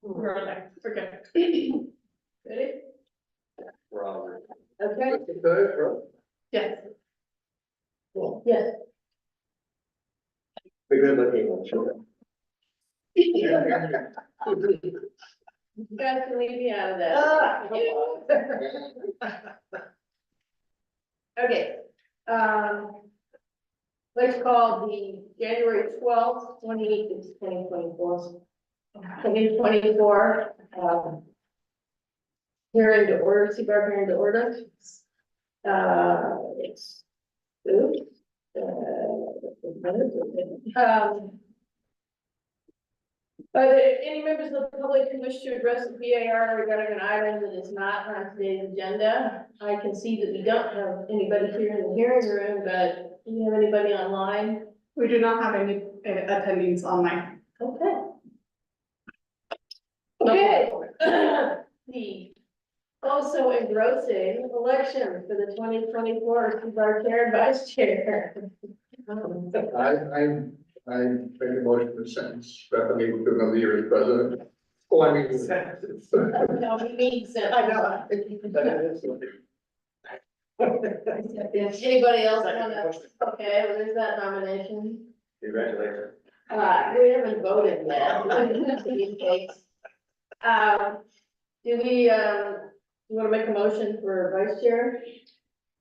We're on there. Okay. Ready? We're all ready. Okay. Yes. Cool. Yes. Be good looking one, sure. You guys can leave me out of that. Okay, let's call the January 12th, 2024. 2024, hearing to order, CBAR hearing to order. It's, oops, are there any members of the public who wish to address the BAR regarding an item that is not on today's agenda? I can see that we don't have anybody here in the hearing room, but do you have anybody online? We do not have any attendees online. Okay. Okay. The also engrossing election for the 2024 CBAR chair and vice chair. I make a motion to sentence Bethany to another year as president. Oh, I mean. No, he means it. I know. Anybody else wanna, okay, well, there's that nomination. Congratulations. We haven't voted yet. Do we, you wanna make a motion for vice chair?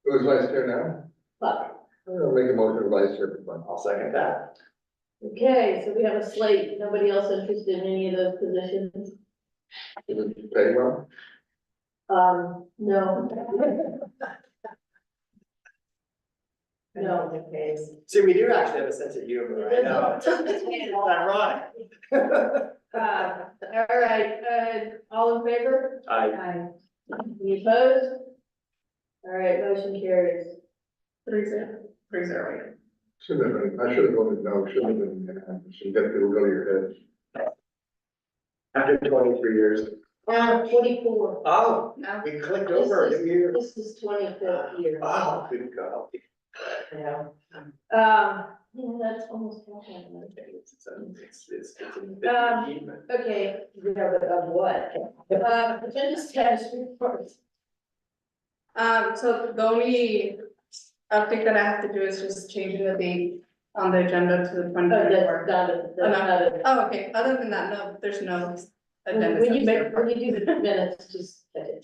Who's vice chair now? Fuck. I'll make a motion to vice chair. I'll second that. Okay, so we have a slate. Nobody else interested in any of those positions? Is it pay well? No. No, the case. See, we do actually have a sense of humor, I know. Ironic. All right, all in favor? I, Any opposed? All right, motion carries. 3-0. Should have been, I should have voted no, should have been, should get people go to your head. after 23 years. 24. Oh, No. we clicked over a new year. This is 25th year. Oh, good God. Yeah. Yeah, that's almost half of it. It's an Um, achievement. Okay, yeah, but of what? Agenda status reports. So the only update that I have to do is just changing the date on the agenda to the Oh, 24th. that's not it. Oh, okay, other than that, no, there's no agenda. When you steps. do the minutes, just. Okay,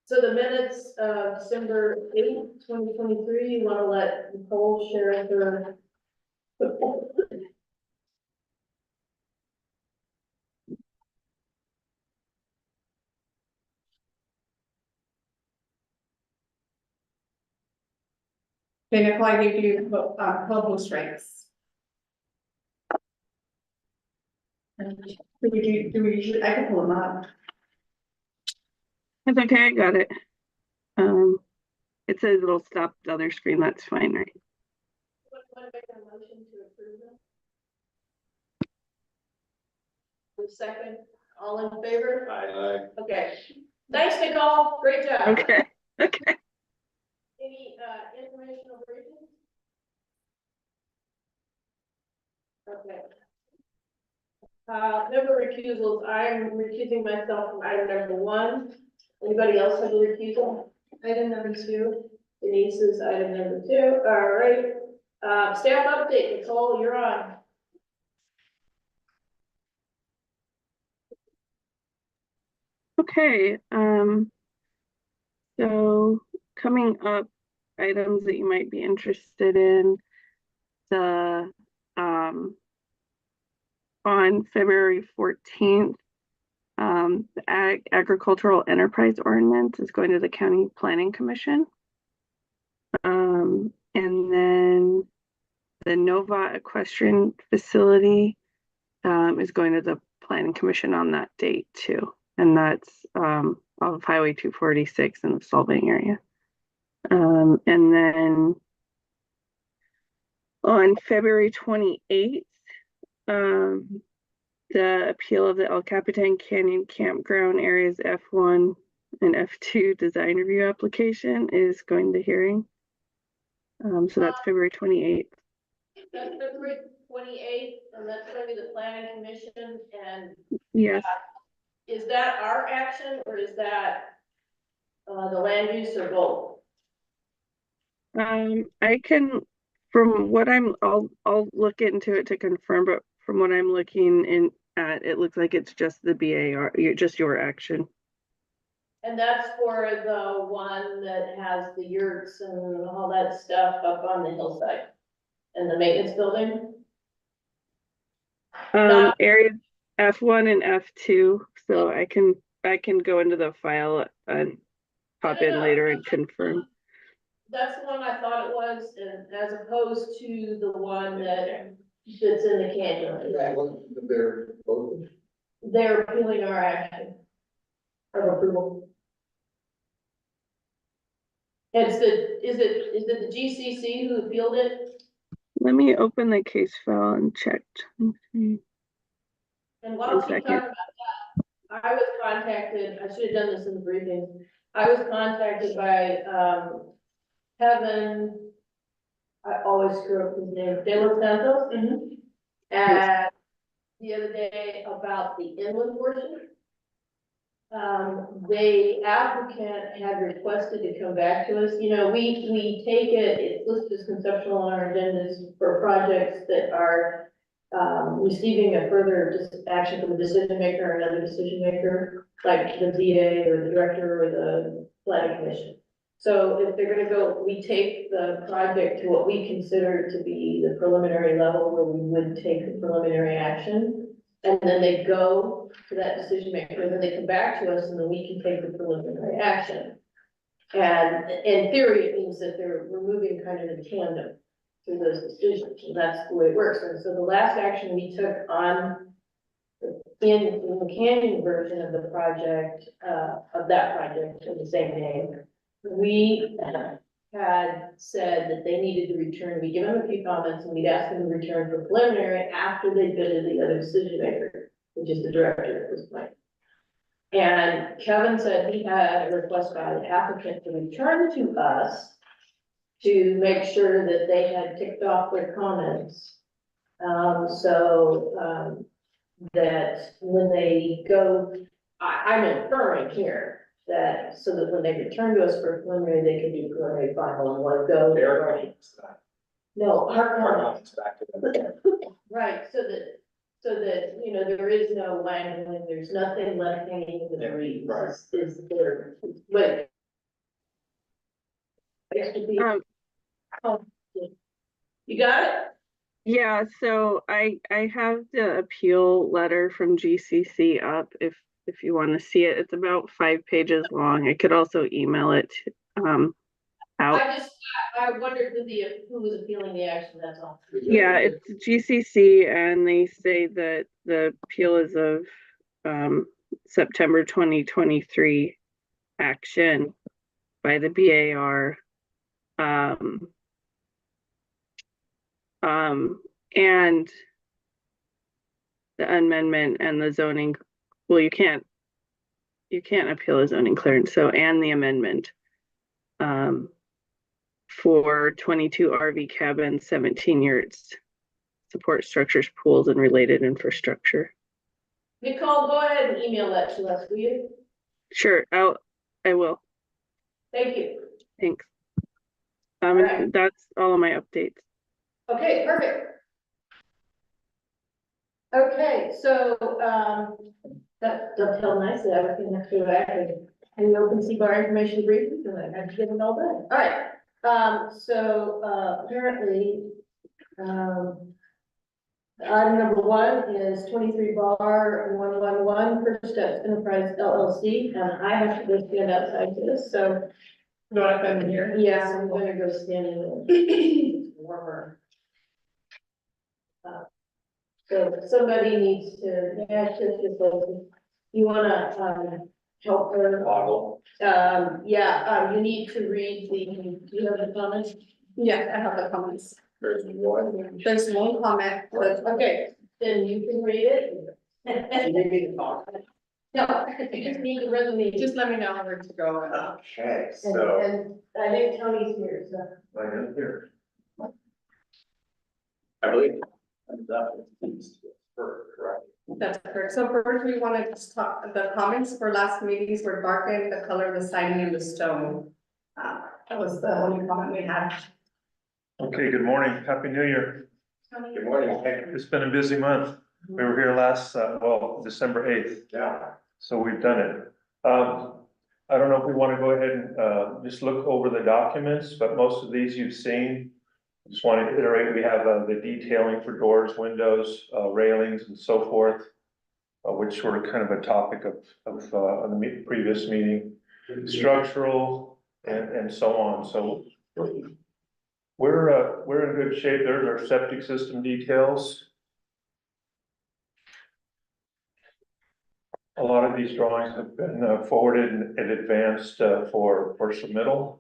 So the minutes of December 8th, 2023, you wanna let Nicole share her. okay, Nicole, I gave you, co-host rights. Do we usually, I can pull them up. That's okay, I got it. It says it'll stop the other screen, that's fine, right? Want to make a motion to approve them? Second, all in favor? Okay, thanks, Nicole, great job. Okay, okay. Any, informational briefings? Okay. Number recusals, I'm recusing myself from item number 1. Anybody else have a recusal? Item number 2. Denise's item number 2, all right. Staff update, Nicole, you're on. Okay, so coming up, items that you might be interested in, the, on February 14th, the Agricultural Enterprise Ordinance is going to the County Planning Commission. And then the Nova Equestrian Facility is going to the Planning Commission on that date too. And that's off of Highway 246 in the Solvang area. And then on February 28th, the appeal of the El Capitan Canyon Campground Areas F1 and F2 design review application is going to hearing. So that's February 28th. That's February 28th, and that's gonna be the planning commission, and Yes, is that our action, or is that, the land use or both? I can, from what I'll look into it to confirm, but from what I'm looking in at, it looks like it's just the BAR, just your action. And that's for the one that has the yurts and all that stuff up on the hillside, and the maintenance building? Not- Areas F1 and F2, so I can go into the file and pop in later and confirm. That's the one I thought it was, and as opposed to the one that's in the canyon. Yeah, wasn't there both? They're appealing our action of approval. Is it the GCC who appealed it? Let me open the case file and check. And while One she's talking second. about that, I was contacted, I should have done this in the briefing. I was contacted by, Kevin, I always screw up his name, De Los Santos. And the other day about the inland portion. The applicant had requested to come back to us, you know, we take it's listed as conceptual on our agendas for projects that are receiving a further action from the decision maker or another decision maker, like the ZA or the director or the planning commission. So if they're gonna go, we take the project to what we consider to be the preliminary level where we would take the preliminary action. And then they go to that decision maker, and then they come back to us, and then we can take the preliminary action. And in theory, it means that we're moving kind of in tandem through those decisions, and that's the way it works. And so the last action we took on in the Canyon version of the project, of that project of the same name, we had said that they needed to return, we give them a few comments, and we'd ask them to return for preliminary after they've been to the other decision maker, which is the director at this point. And Kevin said he had a request by the applicant to return to us to make sure that they had ticked off their comments. That when they go, I'm inferring here, that, so that when they return to us for preliminary, they can do preliminary final and let go. Their comments back. No, our Our comments, comments back to them. right, so that, you know, there is no wangling, there's nothing left hanging in the Yeah, breeze, right. is there, but. You got it? Yeah, so I have the appeal letter from GCC up if you want to see it. It's about 5 pages long. I could also email it out. I wondered who was appealing the action, that's all. Yeah, it's GCC, and they say that the appeal is of September 2023 action by the BAR. And the amendment and the zoning, well, you can't appeal a zoning clearance, so, and the amendment for 22 RV cabins, 17 yurts, support structures, pools, and related infrastructure. Nicole, go ahead and email that to us, will you? Sure, I will. Thank you. Thanks. Alright. That's all of my updates. Okay, perfect. Okay, so, that dovetailed nicely, I was gonna have to go back and open C-bar information briefly, so I had to get it all done. All right, apparently, item number 1 is 23 bar 111 First Steps Enterprise LLC, and I have to go stand outside for this, so. No, I've been here. Yeah, I'm gonna go stand in the warmer. So somebody needs to, you wanna, help her? Bottle. You need to read do you have the comments? Yeah, I have the comments. There's one. There's one comment, but Okay, then you can read it. You need me to talk? No, you just need the resolution. just let me know where to go. Okay, And, so. and I think Tony's here, so. I am here. I believe, Correct. That's correct. So first, we want to just talk, the comments for last meetings were darkened, the color of the siding and the stone. That was the only comment we had. Okay, good morning. Happy New Year. Good morning. It's been a busy month. We were here last, December 8th, Yeah. so we've done it. I don't know if we want to go ahead and, just look over the documents, but most of these you've seen. Just want to iterate, we have, the detailing for doors, windows, railings and so forth, which were kind of a topic of the previous meeting. Structural and so on, so we're in good shape. There's our septic system details. A lot of these drawings have been forwarded and advanced for submittal.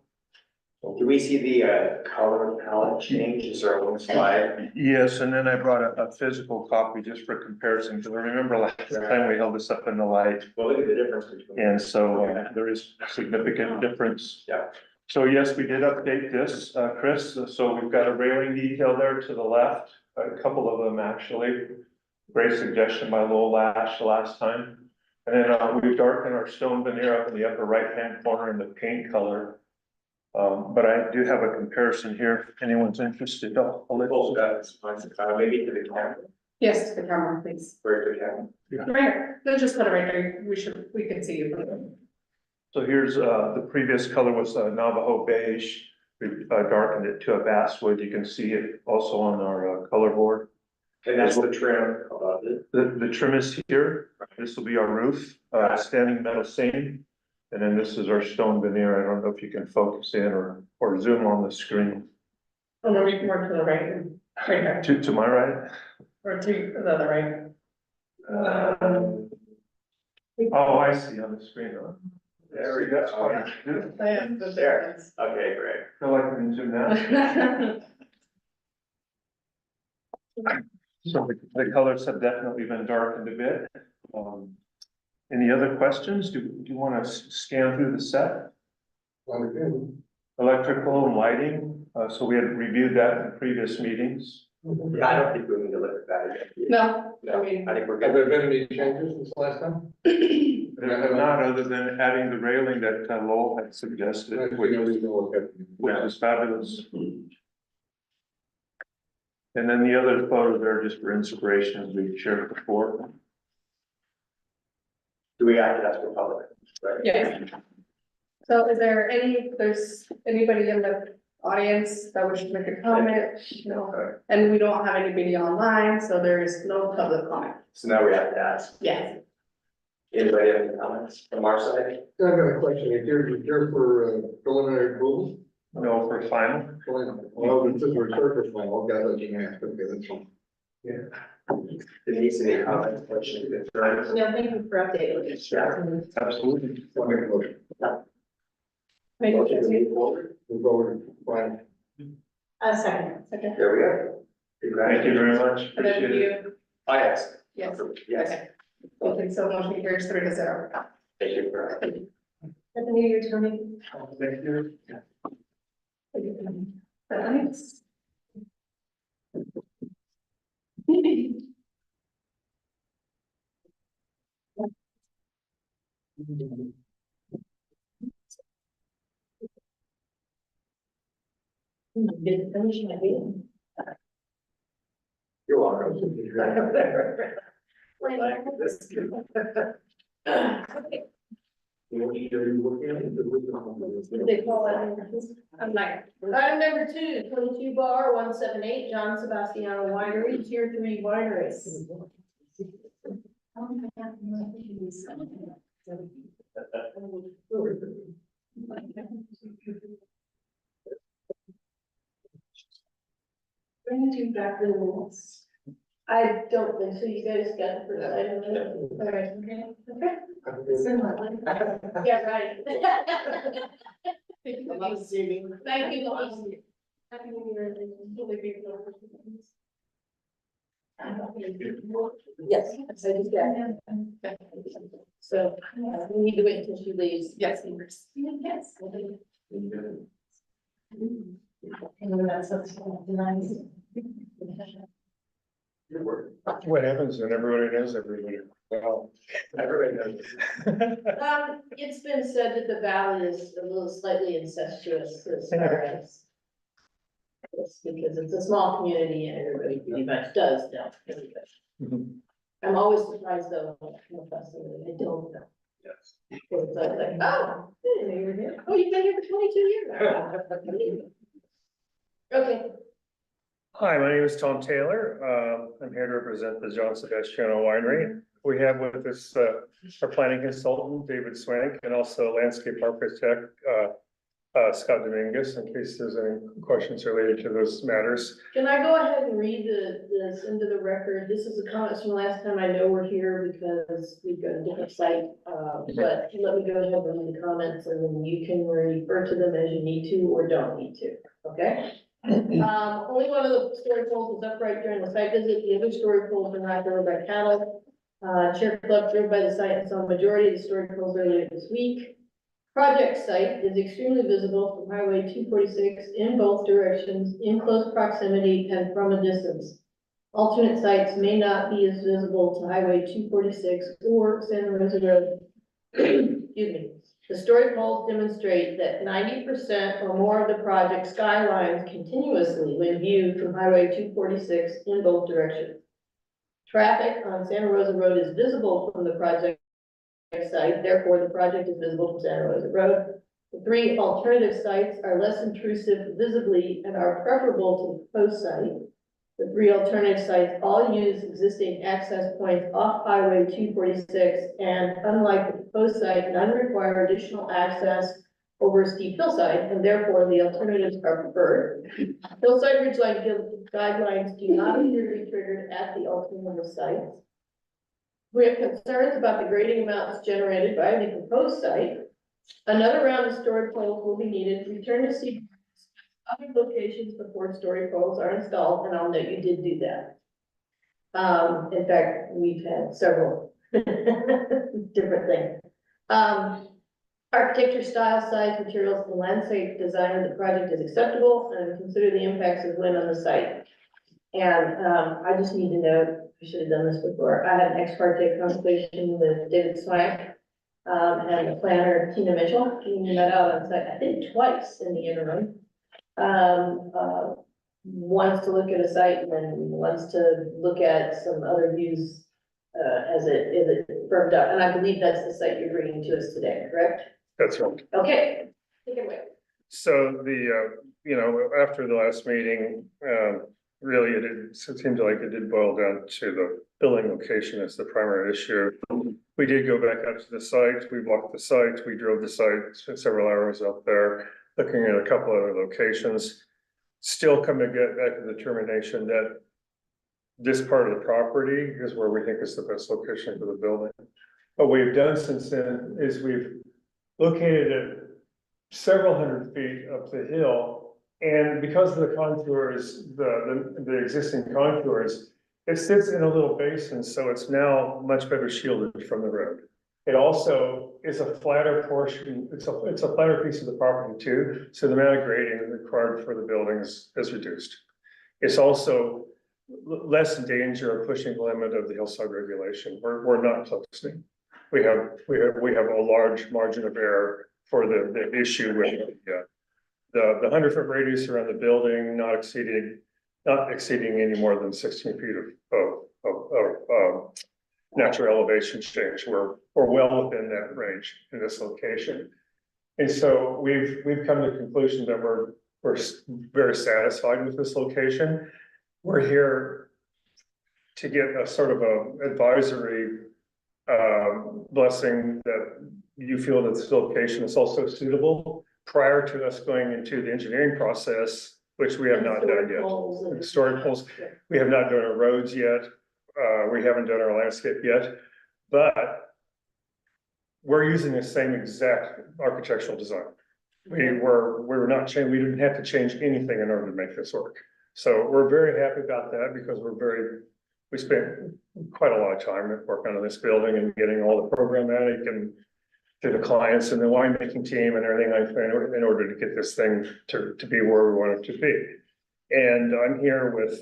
Do we see the color palette changes or one slide? Yes, and then I brought a physical copy just for comparison, because I remember last time we held this up in the light. Well, look at the difference between. And so there is significant difference. Yeah. So yes, we did update this, Chris. So we've got a railing detail there to the left, a couple of them actually. Great suggestion by Lowell Lash last time. And then we've darkened our stone veneer up in the upper right-hand corner in the paint color. But I do have a comparison here if anyone's interested. I'll let Full you. maybe to the camera, Yes, to the camera, please. where's the camera? Right here. No, just put it right there. We can see you. So here's, the previous color was Navajo beige. We darkened it to a basswood. You can see it also on our color board. And that's the trim above it. The trim is here. This will be our roof, standing metal seam. And then this is our stone veneer. I don't know if you can focus in or zoom on the screen. Oh, no, we can work to the right. Right here. To my right. Or to the other right. Oh, I see on the screen. Huh? There we That's go. fine. Good. There. Okay, great. Feel like we can zoom now. So the colors have definitely been darkened a bit. Any other questions? Do you want to scan through the set? Electrical and lighting, so we had reviewed that in previous meetings. Yeah, I don't think we need to look at that again. No, No, I mean, I think we're Have good. there been any changes since last time? There have not, other than adding the railing that Lowell had suggested, which is fabulous. And then the other photos are just for inspiration, as we shared before. Do we have to ask for public? Right? yes. So is there's anybody in the audience that wishes to make a comment? No. And we don't have anybody online, so there is no public comment. So now we have to ask. Yes. Anybody have any comments from our side? I've got a question. If you're for preliminary approval, No, for final. well, this is research final, got to let you ask, okay, that's fine. Denise, any comments, questions, concerns? No, thank you for updating. Yeah. Absolutely. I'll make a motion. Motion to move forward. Move forward, fine. A second. Okay. There we go. Thank you very much. And then Appreciate it. you, I asked. yes, Yes, okay. Okay, so motion carries 3-0. thank you for. Happy New Year, Tony. Thank you. Thanks. Didn't finish my meeting. You're welcome. They call it. I'm like, Item number 2, 22 bar 178, John Sebastiano Winery, Tier 3 wineries. Bring you back to the rules. I don't think so. You guys got the first item. All right, okay. Yeah, right. Thank you. Thank you. Happy New Year. Yes, I just got. So we need to wait until she leaves. yes, Ingrid. Yes. And then that's what's nice. What happens when everybody knows everybody? Well, Everybody knows. It's been said that the valley is a little slightly incestuous as far as. It's because it's a small community and everybody pretty much does know everybody. Mhm. I'm always surprised though, I don't know. Yes. It's like, oh, I didn't know you were here. Oh, you've been here for 22 years. Okay, Hi, my name is Tom Taylor. I'm here to represent the John Sebastiano Winery. We have with us, our planning consultant, David Swank, and also landscape architect, Scott Dominguez, in case there's any questions related to those matters. can I go ahead and read this into the record? This is a comment from last time. I know we're here because we've got a different site. But let me go ahead and read the comments and then you can refer to them as you need to or don't need to, okay? Only one of the story poles was upright during the site visit. The other story poles were not driven by cattle. Chair Club drove by the site and saw a majority of the story poles earlier this week. Project site is extremely visible from Highway 246 in both directions, in close proximity and from a distance. Alternate sites may not be as visible to Highway 246 or Santa Rosa Road. Excuse me. The story poles demonstrate that 90% or more of the project skylines continuously when viewed from Highway 246 in both directions. Traffic on Santa Rosa Road is visible from the project site, therefore the project is visible from Santa Rosa Road. The three alternative sites are less intrusive visibly and are preferable to the proposed site. The three alternative sites all use existing access points off Highway 246 and unlike the proposed site, none require additional access over a steep hillside and therefore the alternatives are preferred. Hillside ridgeline guidelines do not appear to be triggered at the alternative sites. We have concerns about the grading amounts generated by the proposed site. Another round of story poles will be needed. Return to see other locations before story poles are installed, and I'll note you did do that. In fact, we've had several different things. Architecture, style, size, materials, and landscape design of the project is acceptable, and consider the impacts of wind on the site. And I just need to note, I should have done this before. I had an ex parte conversation with David Swank and the planner Tina Mitchell. We met out on site, I think twice in the interim. Once to look at a site and then once to look at some other views as it firmed up. And I believe that's the site you're bringing to us today, correct? That's right. Okay, take it away. So after the last meeting, really, it seemed like it did boil down to the building location as the primary issue. We did go back out to the site, we walked the site, we drove the site, spent several hours out there, looking at a couple other locations. Still come to get back to the determination that this part of the property is where we think is the best location for the building. What we've done since then is we've located it several hundred feet up the hill. And because of the contours, the existing contours, it sits in a little basin, so it's now much better shielded from the road. It also is a flatter portion, it's a flatter piece of the property too, so the amount of grading required for the building is reduced. It's also less in danger of pushing the limit of the hillside regulation. We're not closing. We have a large margin of error for the issue with the 100-foot radius around the building not exceeding any more than 16 feet of natural elevation change. We're well within that range in this location. And so we've come to the conclusion that we're very satisfied with this location. We're here to get a sort of a advisory blessing that you feel that this location is also suitable prior to us going into the engineering process, which we have not done yet. Story poles, we have not done our roads yet. We haven't done our landscape yet, but we're using the same exact architectural design. We didn't have to change anything in order to make this work. So we're very happy about that because we spent quite a lot of time working on this building and getting all the programmatic and to the clients and the winemaking team and everything like that in order to get this thing to be where we want it to be. And I'm here with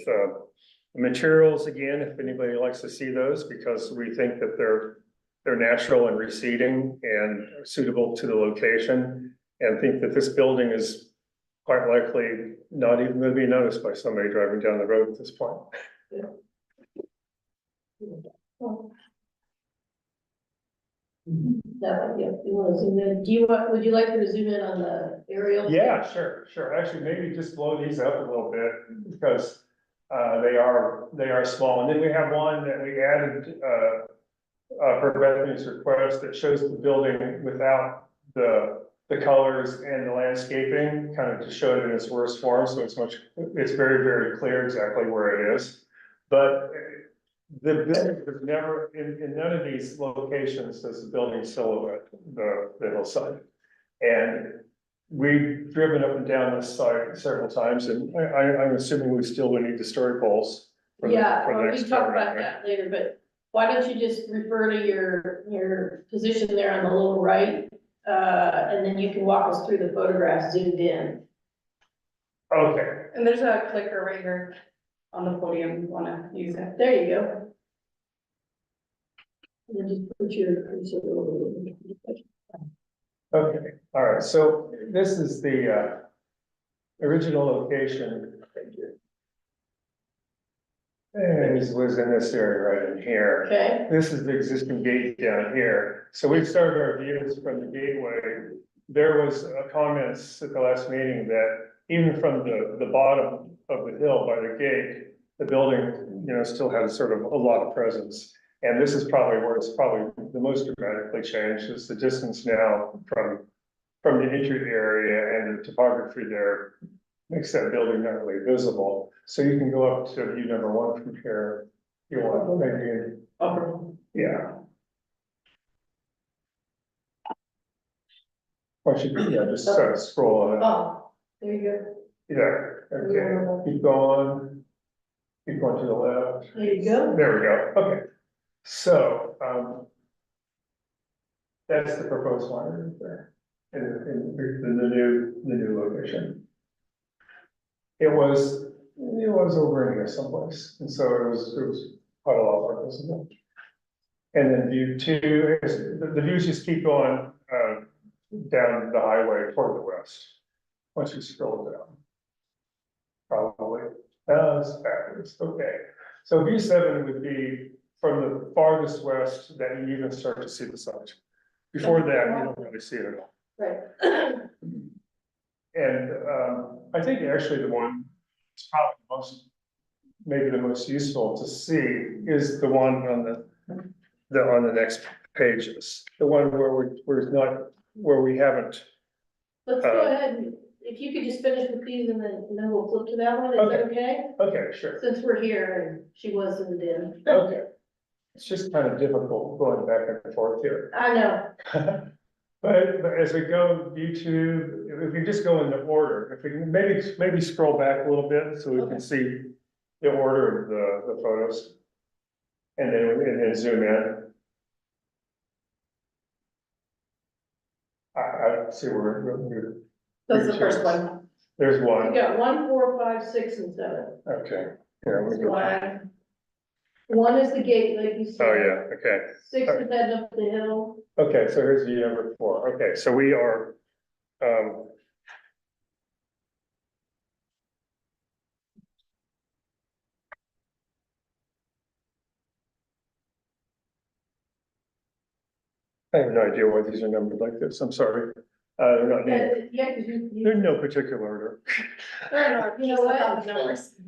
Materials, again, if anybody likes to see those, because we think that they're natural and receding and suitable to the location. And think that this building is quite likely not even gonna be noticed by somebody driving down the road at this point. That, yeah, you wanna zoom in, would you like to zoom in on the aerial? Yeah, sure. Actually, maybe just blow these up a little bit because they are small. And then we have one that we added per Bethany's request that shows the building without the colors and the landscaping, kind of to show it in its worst form. So it's very, very clear exactly where it is. But the building was never, in none of these locations does the building silhouette the hillside. And we've driven up and down this site several times, and I'm assuming we still would need the story poles. for the- Yeah, for the well, we next can talk time, about right? that later, but why don't you just refer to your position there on the lower right? And then you can walk us through the photographs zoomed in. Okay, And there's a clicker right here on the podium, if you wanna use it. There you go. And then just put your cursor over it. okay, all right, so this is the original location. And it was in this area right in here. Okay, This is the existing gate down here. So we've started our views from the gateway. There was comments at the last meeting that even from the bottom of the hill by the gate, the building, still had sort of a lot of presence. And this is probably where it's probably the most dramatically changed, is the distance now from the entry area, and the topography there makes that building not really visible. So you can go up to view number one from here. You want, maybe, yeah. Once you, just sort of scroll on oh, there you go, it. Yeah, okay, keep going. Keep going to the left. there you go. There we go, okay. So, that's the proposed line right there. In the new location. It was over in here someplace, and so it was quite a lot more visible. And then view two, the views just keep going, down the highway toward the west. Once you scroll down. Probably, it's backwards, okay. So view 7 would be from the farthest west that you even start to see the site. Before that, you don't really see it at all. Right. And I think actually the one that's probably maybe the most useful to see is the one on the next pages. The one where we haven't. Let's go ahead, and if you could just finish with these and then we'll flip to that one, is that okay? Okay, sure. Since we're here and she wasn't in. Okay. It's just kind of difficult going back and forth here. I know, But as we go, YouTube, if we just go in the order, if we can maybe scroll back a little bit so we can see the order of the photos. And then zoom in. I see where That's the first one. there's we one, got 1, 4, 5, 6, and 7. okay. Yeah, we go. One, 1 is the gate, like you said. Oh, yeah, okay. 6 is heading up the hill. Okay, so here's view number 4. Okay, so we are, I have no idea why these are numbered like this. I'm sorry. They're not named. Yeah, cause They're in no particular order. you know what?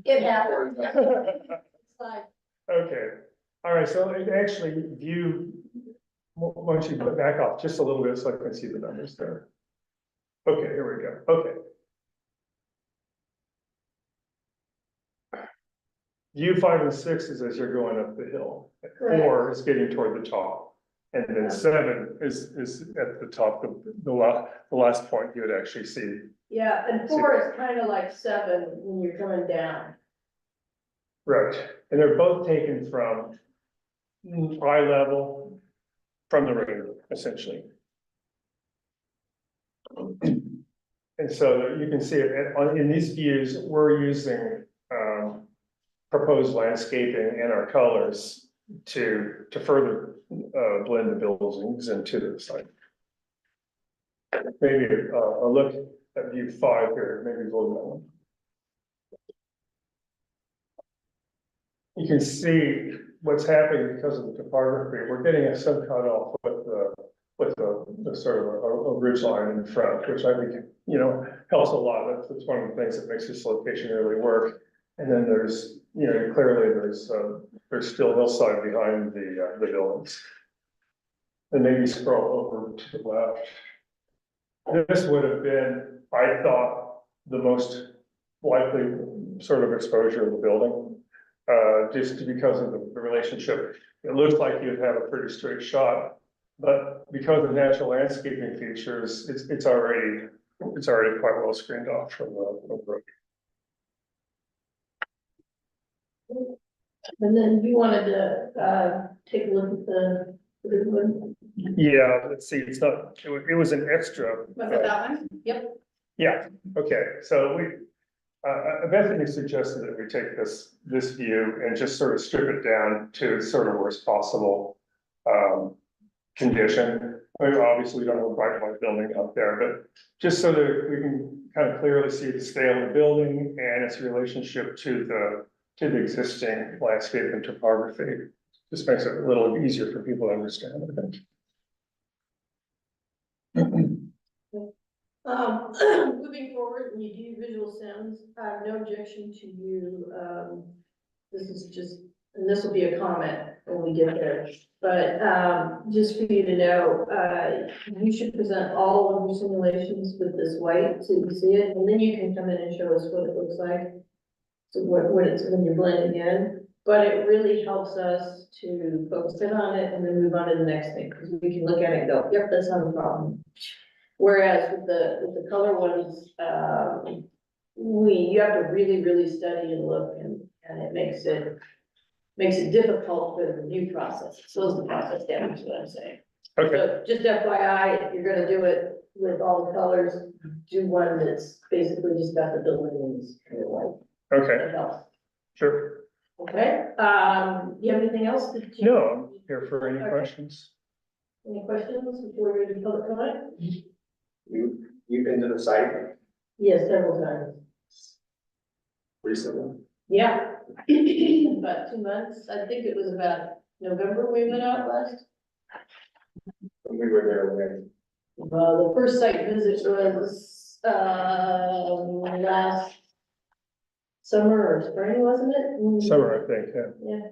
It happens. It's like, Okay, all right, so it actually view, once you back off just a little bit so I can see the numbers there. Okay, here we go, okay. View 5 and 6 is as you're going up the hill. Correct. 4 is getting toward the top. And then 7 is at the top, the last point you would actually see. yeah, and 4 is kind of like 7 when you're coming down. Right, and they're both taken from eye level, from the road, essentially. And so you can see it in these views, we're using proposed landscaping and our colors to further blend the buildings into the site. Maybe a look at view 5 here, maybe go to that one. You can see what's happening because of the topography. We're getting a sun cutoff with the sort of a ridge line in front, which I think, you know, helps a lot. That's one of the things that makes this location really work. And then there's, you know, clearly there's still hillside behind the buildings. And maybe scroll over to the left. This would have been, I thought, the most likely sort of exposure of the building. Just because of the relationship. It looks like you'd have a pretty straight shot, but because of natural landscaping features, it's already quite well screened off from the road. And then you wanted to, take a look at the one. Yeah, let's see, it was an extra. Was it that one? Yep. Yeah, okay, so Bethany suggested that we take this view and just sort of strip it down to its sort of worst possible condition. I mean, obviously, we don't have a bright white building up there, but just so that we can kind of clearly see the scale of the building and its relationship to the existing landscape and topography. Just makes it a little easier for people to understand, I think. Moving forward, when you do visual sounds, I have no objection to you, this is just, and this will be a comment when we get there. But, just for you to know, you should present all of your simulations with this white, so you can see it, and then you can come in and show us what it looks like. So what it's, when you're blending in, but it really helps us to focus in on it and then move on to the next thing, because we can look at it and go, yep, that's not a problem. Whereas with the color ones, you have to really study and look, and it makes it difficult for the review process. It slows the process down, is what I'm saying. Okay, So just FYI, if you're gonna do it with all the colors, do one that's basically just got the buildings kind of like, okay, that helps. sure. Okay, do you have anything else? No, I'm here for any Okay. questions. Any questions before we go to public comment? You've been to the site Yes, several times. recently? Yeah. About 2 months. I think it was about November we went out last. When we were there, when, The first site visit was, last summer or spring, wasn't it? Summer, I think, yeah. Yeah.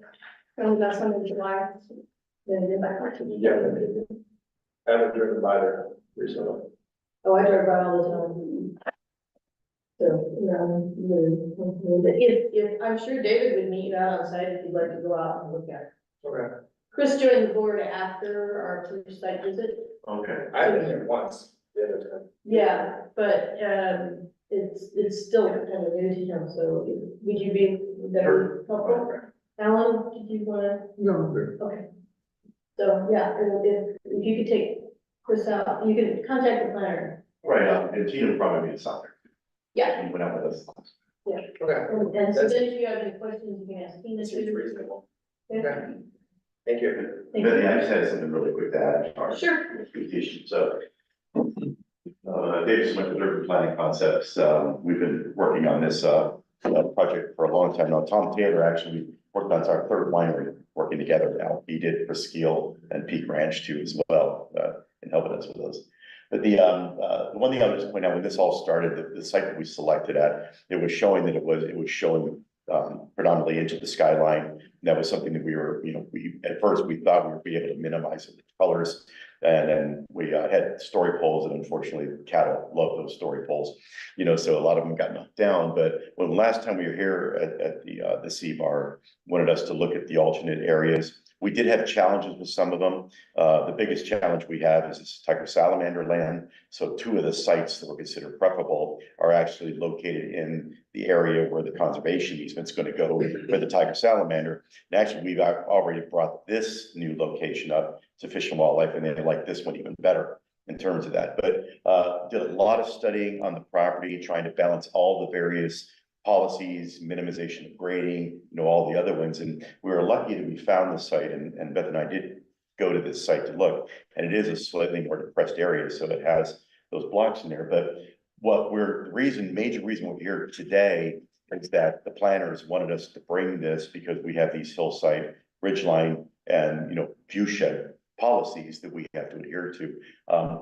Probably about summer, July. Then get back to Yeah. I haven't driven by there recently. Oh, I drive by all the time. So, if, I'm sure David would meet you out on site if you'd like to go out and look at it. Okay. Chris joined the board after our first site visit. Okay. I've been there once, the other time. Yeah, but, it's still kind of new to him, so would you be better helpful? Alan, did you wanna? No, good. Okay. So, yeah, if you could take Chris out, you can contact the planner. Right, and Tina probably made something. Yeah, And went out with us. Okay. and so then if you have any questions, you can ask Tina Seems too. reasonable. Okay. Thank you. Thank Bethany, you. I just had something really quick to add. to our Sure. presentation. So, David Smith with Urban Planning Concepts, we've been working on this, project for a long time now. Tom Taylor actually worked on our third winery, working together now. He did Presqu'île and Peak Ranch too as well, in helping us with those. But the one thing I would just point out, when this all started, the site that we selected at, it was showing that it was showing predominantly into the skyline. And that was something that we were, at first we thought we would be able to minimize the colors. And then we had story poles, and unfortunately cattle love those story poles, so a lot of them got knocked down. But when last time we were here at the CBAR, wanted us to look at the alternate areas. We did have challenges with some of them. The biggest challenge we have is this tiger salamander land. So 2 of the sites that were considered preferable are actually located in the area where the conservation easement's going to go for the tiger salamander. And actually, we've already brought this new location up to Fish and Wildlife, and they like this one even better in terms of that. But did a lot of studying on the property, trying to balance all the various policies, minimization of grading, all the other ones. And we were lucky that we found the site, and Beth and I did go to this site to look, and it is a slightly more depressed area, so it has those blocks in there. But major reason we're here today is that the planners wanted us to bring this because we have these hillside ridgeline and, view shed policies that we have to adhere to.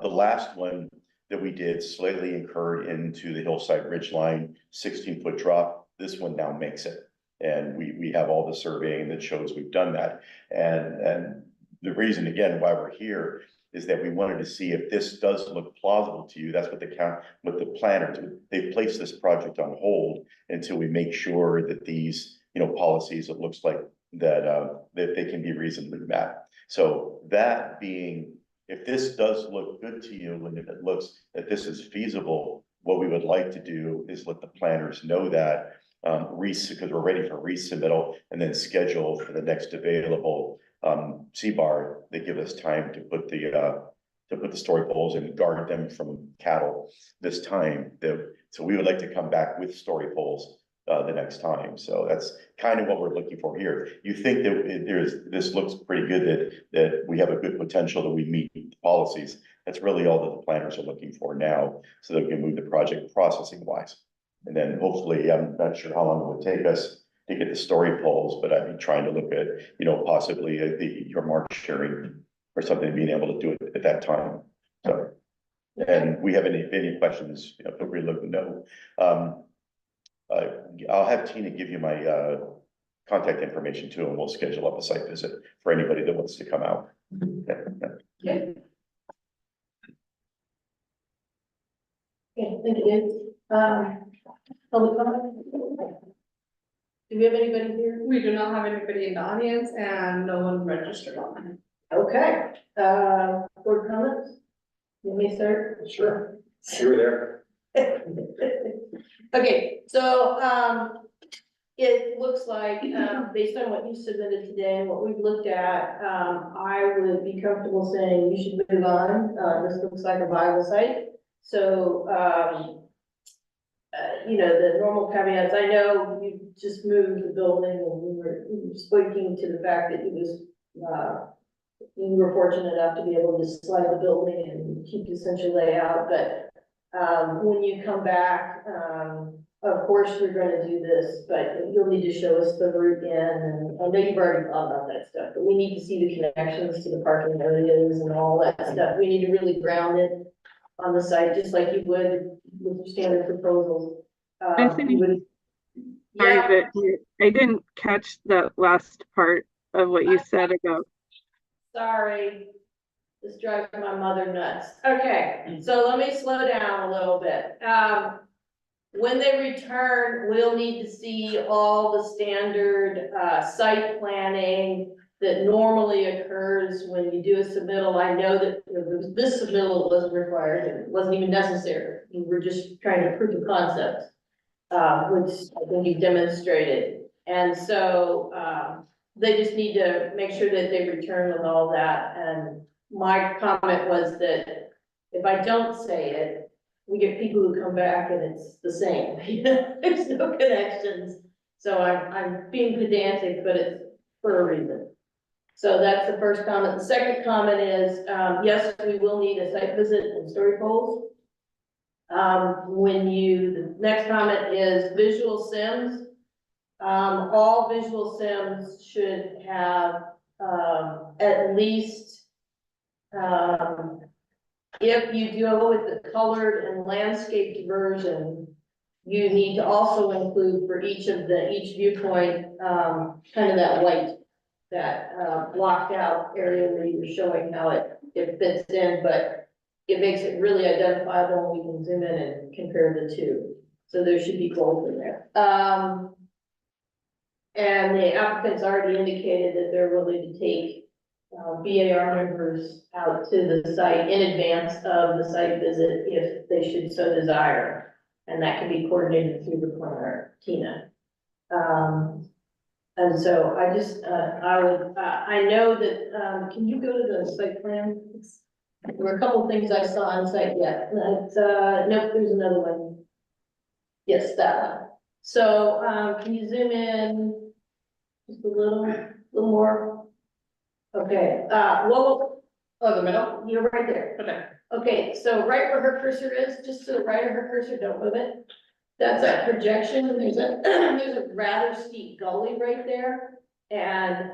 The last one that we did slightly incurred into the hillside ridgeline 16-foot drop. This one now makes it. And we have all the surveying that shows we've done that. And the reason, again, why we're here is that we wanted to see if this does look plausible to you. That's what the planners, they've placed this project on hold until we make sure that these, policies, it looks like that they can be reasonably met. So that being, if this does look good to you, and if it looks that this is feasible, what we would like to do is let the planners know that, because we're ready for resubmittal, and then schedule for the next available C-bar. They give us time to put the story poles and guard them from cattle this time. So we would like to come back with story poles the next time. So that's kind of what we're looking for here. You think that this looks pretty good, that we have a good potential that we meet the policies. That's really all that the planners are looking for now, so that we can move the project processing wise. And then hopefully, I'm not sure how long it would take us to get the story poles, but I'd be trying to look at, possibly your March hearing or something, being able to do it at that time. So, and we have any questions, feel free to let me know. I'll have Tina give you my contact information too, and we'll schedule up a site visit for anybody that wants to come out. Okay. Okay, thank you, Dave. Public comment? Do we have anybody here? We do not have anybody in the audience and no one registered online. Okay, board comments? You may start. Sure. You were there. Okay, so, it looks like, based on what you submitted today and what we've looked at, I would be comfortable saying you should move on. This looks like a viable site. So, the normal caveats, I know you just moved the building and we were speaking to the fact that you were fortunate enough to be able to slide the building and keep the essential layout, but when you come back, of course, we're gonna do this, but you'll need to show us the route in, and I know you've already thought about that stuff, but we need to see the connections to the parking areas and all that stuff. We need to really ground it on the site, just like you would with your standard proposals. Anthony, you would- sorry, Yeah, but I didn't catch that last part of what you said about. sorry. This drives my mother nuts. Okay, so let me slow down a little bit. When they return, we'll need to see all the standard, site planning that normally occurs when you do a submittal. I know that this submittal wasn't required, and it wasn't even necessary. We were just trying to prove the concept, which I think you demonstrated. And so, they just need to make sure that they return with all that. And my comment was that if I don't say it, we get people who come back and it's the same, there's no connections. So I'm being pedantic, but it's for a reason. So that's the first comment. The second comment is, yes, we will need a site visit and story poles. The next comment is visual sims. All visual sims should have, at least, if you go with the colored and landscaped version, you need to also include for each viewpoint, kind of that white, that blocked out area where you're showing how it fits in, but it makes it really identifiable, and we can zoom in and compare the two. So there should be both in there. And the applicant's already indicated that they're willing to take BAR members out to the site in advance of the site visit if they should so desire. And that can be coordinated through the planner, Tina. And so I just, I know that, can you go to the site plan? There were a couple things I saw on site yet. Nope, there's another one. Yes, that one. So, can you zoom in just a little more? Okay, well, Oh, the middle? you're right there. Okay. Okay, so right where her cursor is, just to the right of her cursor, don't move it. That's a projection, and there's a, there's a rather steep gully right there. And,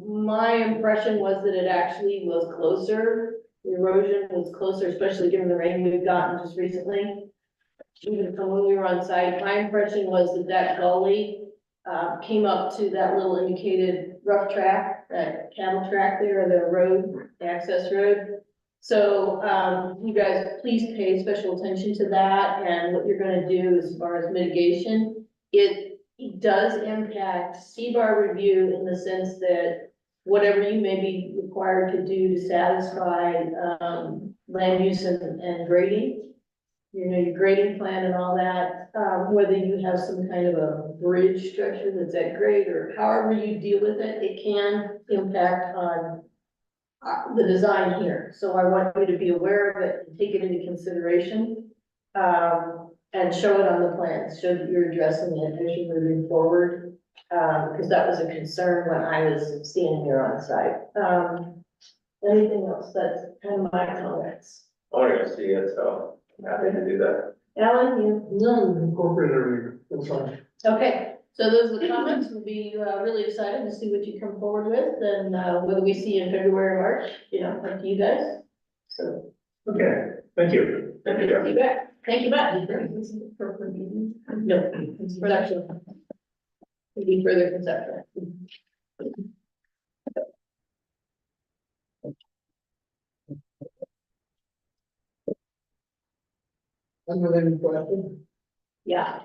my impression was that it actually was closer, the erosion was closer, especially given the rain we've gotten just recently. Even from when we were on site, my impression was that that gully, came up to that little indicated rough track, that cattle track there, the road, the access road. So, you guys, please pay special attention to that and what you're gonna do as far as mitigation. It does impact CBAR review in the sense that whatever you may be required to do to satisfy, land use and grading, you know, your grading plan and all that, whether you have some kind of a bridge structure that's at grade or however you deal with it, it can impact on the design here. So I want you to be aware of it and take it into consideration. And show it on the plans, show that you're addressing it as you're moving forward. Because that was a concern when I was standing here on site. Anything else? That's kind of my comments. I want to go see it, so I'm happy to do that. Alan, you? No, incorporate everything, that's fine. Okay, so those are the comments. We'll be really excited to see what you come forward with and whether we see you in February or March, you know, up to you guys. So, Okay, thank you. thank you back. Thank you back. No, it's production. Maybe further conceptual. Unrelated question, Yeah.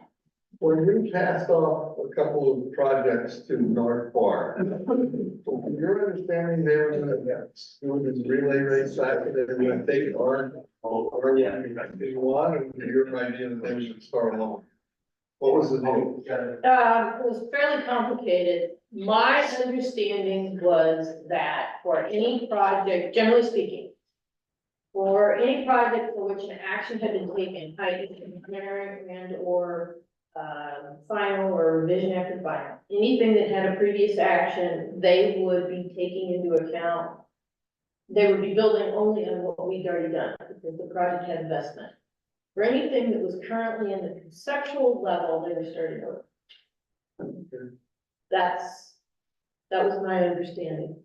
when we passed off a couple of projects to North Bar, from your understanding, they were gonna do this relay race side, and they're gonna take or yeah, they want, and your idea that they should start along. What was the deal? It was fairly complicated. My understanding was that for any project, generally speaking, for any project for which an action had been taken, i.e. preliminary and or final or revision after final, anything that had a previous action, they would be taking into account. They would be building only on what we'd already done, because the project had investment. For anything that was currently in the conceptual level, they were starting over. That was my understanding.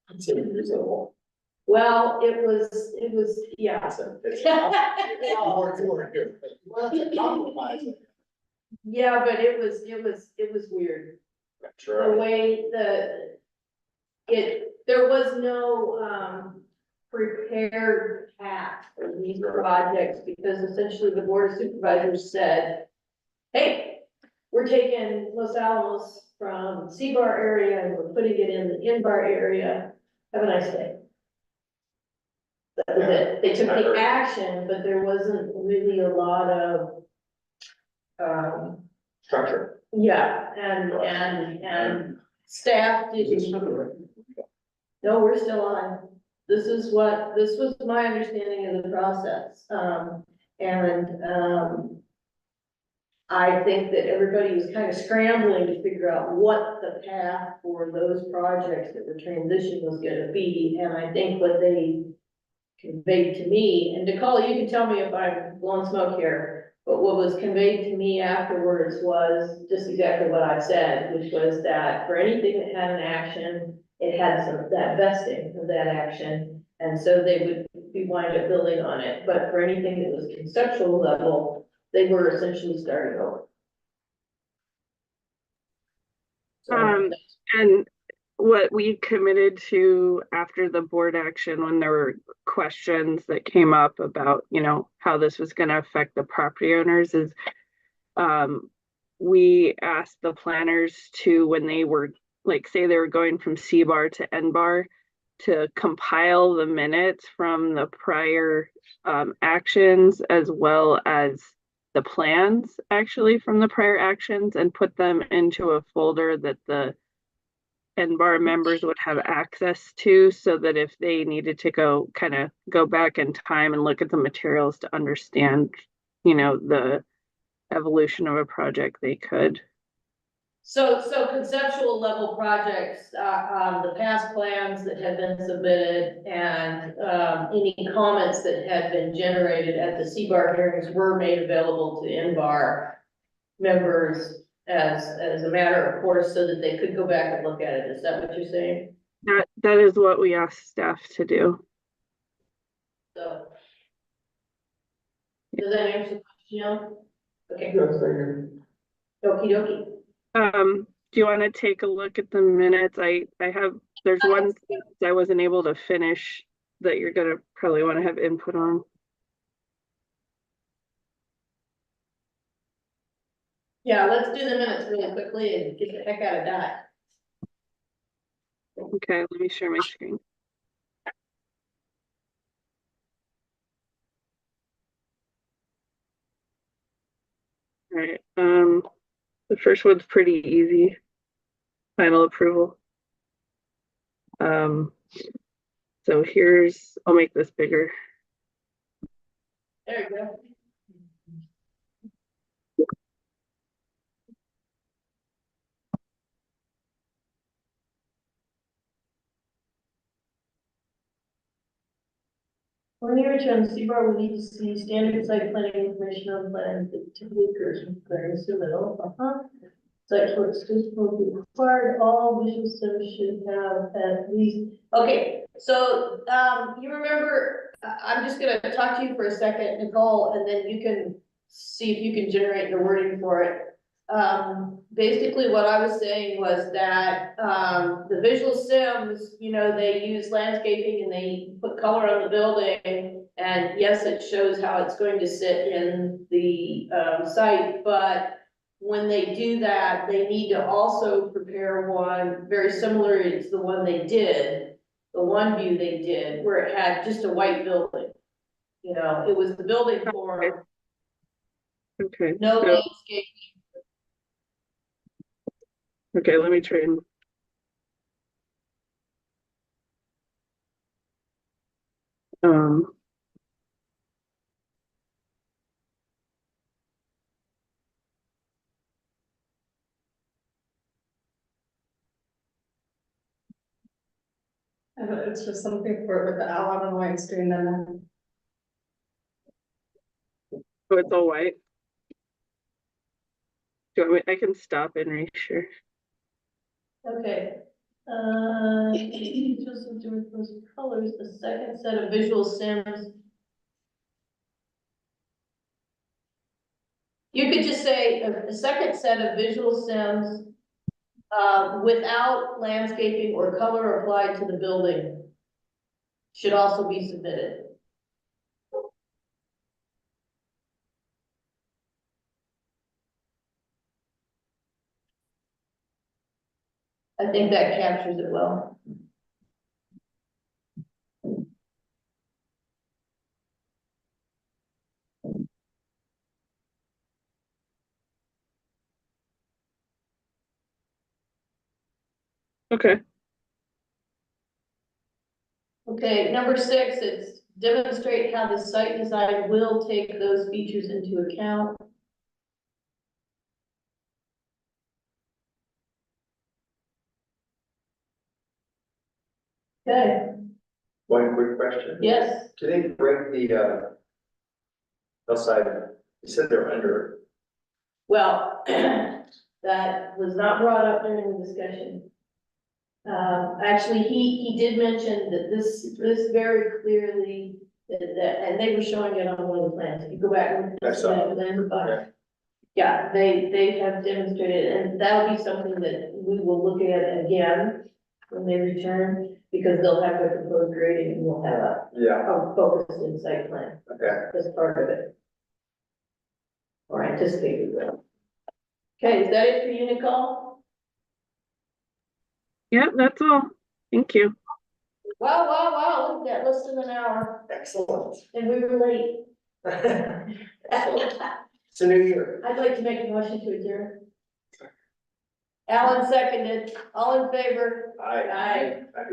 It's reasonable. Well, it was, yeah. Well, it's a compromise. Yeah, but it was weird. The Sure. way there was no, prepared path for these projects, because essentially the board of supervisors said, hey, we're taking Los Alamos from CBAR area and we're putting it in the INBAR area. Have a nice day. That was it. They took the action, but there wasn't really a lot of, Structure. yeah, and staff didn't. No, we're still on. This was my understanding of the process. I think that everybody was kind of scrambling to figure out what the path for those projects that were transitioned was gonna be. And I think what they conveyed to me, and Nicole, you can tell me if I'm blowing smoke here, but what was conveyed to me afterwards was just exactly what I said, which was that for anything that had an action, it had that vesting of that action, and so they would be wind up building on it. But for anything that was conceptual level, they were essentially starting over. So, And what we committed to after the board action, when there were questions that came up about, you know, how this was going to affect the property owners, is we asked the planners to, when they were, like, say they were going from CBAR to NBAR, to compile the minutes from the prior actions, as well as the plans actually from the prior actions, and put them into a folder that the NBAR members would have access to, so that if they needed to go back in time and look at the materials to understand, you know, the evolution of a project, they could. So conceptual level projects, the past plans that have been submitted and, any comments that had been generated at the CBAR hearings were made available to NBAR members as a matter of course, so that they could go back and look at it. Is that what you're saying? That is what we asked staff to do. So. Does that answer the question? Okay, Yes, I okey dokey. Do you want to take a look at the minutes? There's one sentence I wasn't able to finish that you're gonna probably want to have input on. Yeah, let's do the minutes really quickly and get the heck out of Dodge. Okay, let me share my screen. All right, the first one's pretty easy. Final approval. So I'll make this bigger. There you go. When you return to CBAR, we need to see standard site planning information on plans that typically occurs from clearance to middle. Site work will be required, all visual studies should have at least, okay, so, you remember, I'm just gonna talk to you for a second, Nicole, and then you can see if you can generate the wording for it. Basically what I was saying was that, the visual sims, they use landscaping and they put color on the building. And yes, it shows how it's going to sit in the, site, but when they do that, they need to also prepare one very similar to the one they did, the one view they did, where it had just a white building. It was the building for Okay. no landscape. Okay, let me try and. It's just something for with the outline on white screen and then. Oh, it's all white. Do you want me, I can stop and reshare. Okay. Just to do with those colors, the second set of visual sims. You could just say a second set of visual sims, without landscaping or color applied to the building should also be submitted. I think that captures it well. Okay. Okay, number 6, it's demonstrate how the site design will take those features into account. Okay, One quick question. yes, Do they break the, hillside? You said they're under. well, that was not brought up during the discussion. Actually, he did mention that this very clearly, and they were showing it on one of the plans. If you go back and. I saw it. Plan, yeah, they have demonstrated, and that'll be something that we will look at again when they return, because they'll have their proposed grading and we'll have Yeah, a focused insight plan okay. as part of it. Or anticipated will. Okay, is that it for you, Nicole? Yeah, that's all. Thank you. Wow, look at that, less than an hour, Excellent. and we were late. It's a new year. I'd like to make a motion to adjourn. Alan seconded, all in favor? Aye. Aye.